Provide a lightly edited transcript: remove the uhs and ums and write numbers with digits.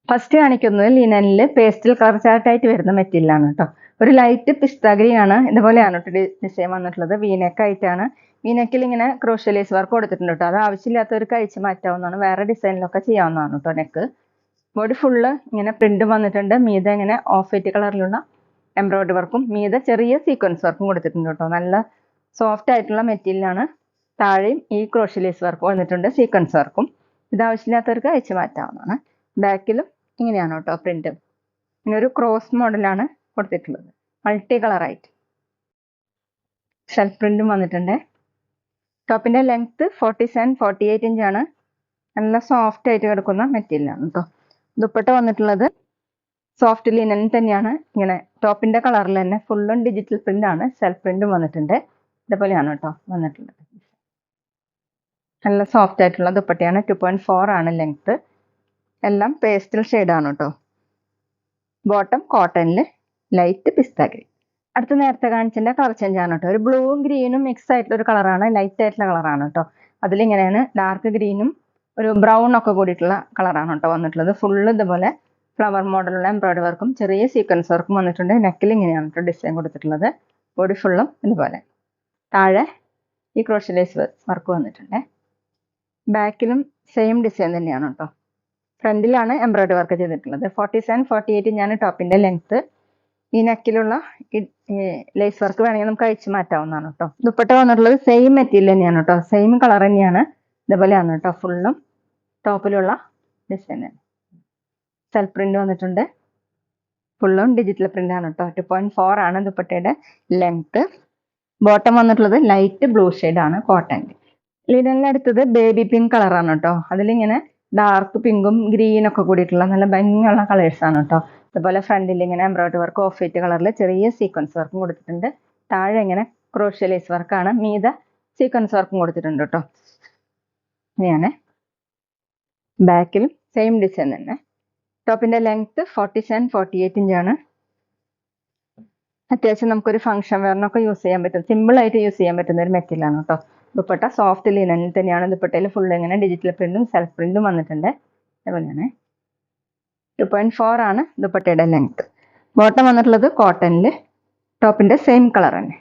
First കാണിക്കുന്നത് ലിനനിൽ pastel colour ചാർട്ടായിട്ട് വരുന്ന മെറ്റീരിയലാണ് കേട്ടോ. ഒരു ലൈറ്റ് പിസ്ത ഗ്രീൻ ആണ്. ഇതുപോലെയാണ് കേട്ടോ ഡിസൈൻ വന്നിട്ടുള്ളത്. വീനെക്ക് ആയിട്ടാണ്. വീനെക്കിൽ ഇങ്ങനെ ക്രോഷ്യലേസ് വർക്ക് കൊടുത്തിട്ടുണ്ട് കേട്ടോ. അത് ആവശ്യമില്ലാത്തവർക്ക് അഴിച്ച് മാറ്റാവുന്നതാണ്. വേറെ ഡിസൈനിലൊക്കെ ചെയ്യാവുന്നതാണ് കേട്ടോ നെക്ക്. ബോഡി ഫുള്ള് ഇങ്ങനെ പ്രിന്റ് വന്നിട്ടുണ്ട്. മീതെ ഇങ്ങനെ ഓഫ് വൈറ്റ് കളറിലുള്ള എംബ്രോയിഡറി വർക്കും മീതെ ചെറിയ സീക്വൻസ് വർക്കും കൊടുത്തിട്ടുണ്ട് കേട്ടോ. നല്ല സോഫ്റ്റ് ആയിട്ടുള്ള മെറ്റീരിയലാണ്. താഴെയും ഈ ക്രോഷ്യലേസ് വർക്ക് വന്നിട്ടുണ്ട്, സീക്വൻസ് വർക്കും. ഇത് ആവശ്യമില്ലാത്തവർക്ക് അഴിച്ച് മാറ്റാവുന്നതാണ്. ബാക്കിലും ഇങ്ങനെയാണ് കേട്ടോ പ്രിന്റ്. ഇങ്ങനെ ഒരു ക്രോസ് മോഡലാണ് കൊടുത്തിട്ടുള്ളത്, മൾട്ടി കളറായിട്ട്. സെൽഫ് പ്രിന്റും വന്നിട്ടുണ്ട്. ടോപ്പിന്റെ ലെങ്ത് 47-48 ഇഞ്ചാണ്. നല്ല സോഫ്റ്റ് ആയിട്ട് കിടക്കുന്ന മെറ്റീരിയലാണ് കേട്ടോ. ദുപ്പട്ട വന്നിട്ടുള്ളത് സോഫ്റ്റ് ലിനൻ തന്നെയാണ്. ഇങ്ങനെ ടോപ്പിന്റെ കളറിൽ തന്നെ ഫുള്ളും ഡിജിറ്റൽ പ്രിന്റ് ആണ്. സെൽഫ് പ്രിന്റും വന്നിട്ടുണ്ട്. ഇതുപോലെയാണ് കേട്ടോ വന്നിട്ടുള്ളത്. നല്ല സോഫ്റ്റ് ആയിട്ടുള്ള ദുപ്പട്ടയാണ്. 2.4 ആണ് ലെങ്ത്. എല്ലാം പേസ്റ്റൽ ഷെയ്ഡാണ് കേട്ടോ. ബോട്ടം കോട്ടണിൽ ലൈറ്റ് പിസ്ത ഗ്രീൻ. അടുത്ത നേരത്തെ കാണിച്ചതിന്റെ കളർ ചേഞ്ച് ആണ് കേട്ടോ. ഒരു ബ്ലൂവും ഗ്രീനും മിക്സ് ആയിട്ടുള്ള ഒരു കളറാണ്, ലൈറ്റ് ആയിട്ടുള്ള കളറാണ് കേട്ടോ. അതിലിങ്ങനെയാണ് ഡാർക്ക് ഗ്രീനും ഒരു ബ്രൗൺ ഒക്കെ കൂടിയിട്ടുള്ള കളറാണ് കേട്ടോ വന്നിട്ടുള്ളത്. ഫുള്ള് ഇതുപോലെ ഫ്ലവർ മോഡലുള്ള എംബ്രോയിഡറി വർക്കും ചെറിയ സീക്വൻസ് വർക്കും വന്നിട്ടുണ്ട്. നെക്കിൽ ഇങ്ങനെയാണ് കേട്ടോ ഡിസൈൻ കൊടുത്തിട്ടുള്ളത്. ബോഡി ഫുള്ളും ഇതുപോലെ. താഴെ ഈ ക്രോഷ്യലേസ് വർക്ക് വന്നിട്ടുണ്ട്. ബാക്കിലും സെയിം ഡിസൈൻ തന്നെയാണ് കേട്ടോ. ഫ്രണ്ടിലാണ് എംബ്രോയിഡറി വർക്ക് ചെയ്തിട്ടുള്ളത്. 47-48 ഇഞ്ചാണ് ടോപ്പിന്റെ ലെങ്ത്. ഈ നെക്കിലുള്ള ലേസ് വർക്ക് വേണമെങ്കിൽ നമുക്ക് അഴിച്ചു മാറ്റാവുന്നതാണ് കേട്ടോ. ദുപ്പട്ട വന്നിട്ടുള്ളത് സെയിം മെറ്റീരിയൽ തന്നെയാണ് കേട്ടോ. സെയിം കളർ തന്നെയാണ്. ഇതുപോലെയാണ് കേട്ടോ ഫുള്ളും ടോപ്പിലുള്ള ഡിസൈൻ തന്നെ. സെൽഫ് പ്രിന്റ് വന്നിട്ടുണ്ട്. ഫുള്ളും ഡിജിറ്റൽ പ്രിന്റ് ആണ് കേട്ടോ. 2.4 ആണ് ദുപ്പട്ടയുടെ ലെങ്ത്. ബോട്ടം വന്നിട്ടുള്ളത് ലൈറ്റ് ബ്ലൂ ആണ് കോട്ടൻ്റെ. ലിനനിൽ അടുത്തത് ബേബി പിങ്ക് കളറാണ് കേട്ടോ. അതിലിങ്ങനെ ഡാർക്ക് പിങ്കും ഗ്രീനും ഒക്കെ കൂടിയിട്ടുള്ള നല്ല ഭംഗിയുള്ള കളേഴ്സാണ് കേട്ടോ. അതുപോലെ ഫ്രണ്ടിൽ ഇങ്ങനെ എംബ്രോയിഡറി വർക്ക് ഓഫ് വൈറ്റ് കളറിൽ ചെറിയ സീക്വൻസ് വർക്കും കൊടുത്തിട്ടുണ്ട്. താഴെ ഇങ്ങനെ ക്രോഷ്യലേസ് വർക്കാണ്. മീതെ സീക്വൻസ് വർക്കും കൊടുത്തിട്ടുണ്ട് കേട്ടോ. ഇങ്ങനെയാണ്. ബാക്കിലും സെയിം ഡിസൈൻ തന്നെ. ടോപ്പിന്റെ ലെങ്ത് 47-48 ഇഞ്ചാണ്. അത്യാവശ്യം നമുക്കൊരു ഫംഗ്ഷൻ വെയറിനൊക്കെ യൂസ് ചെയ്യാൻ പറ്റും, സിമ്പിൾ ആയിട്ട് യൂസ് ചെയ്യാൻ പറ്റുന്ന ഒരു മെറ്റീരിയൽ ആണ് കേട്ടോ. ദുപ്പട്ട സോഫ്റ്റ് ലിനനിൽ തന്നെയാണ്. ദുപ്പട്ടയിൽ ഫുൾ ഇങ്ങനെ ഡിജിറ്റൽ പ്രിന്റും സെൽഫ് പ്രിന്റും വന്നിട്ടുണ്ട്. അതുപോലെയാണ് 2.4 ആണ് ദുപ്പട്ടയുടെ ലെങ്ത്. ബോട്ടം വന്നിട്ടുള്ളത് കോട്ടണിൽ. ടോപ്പിന്റെ സെയിം കളർ തന്നെ.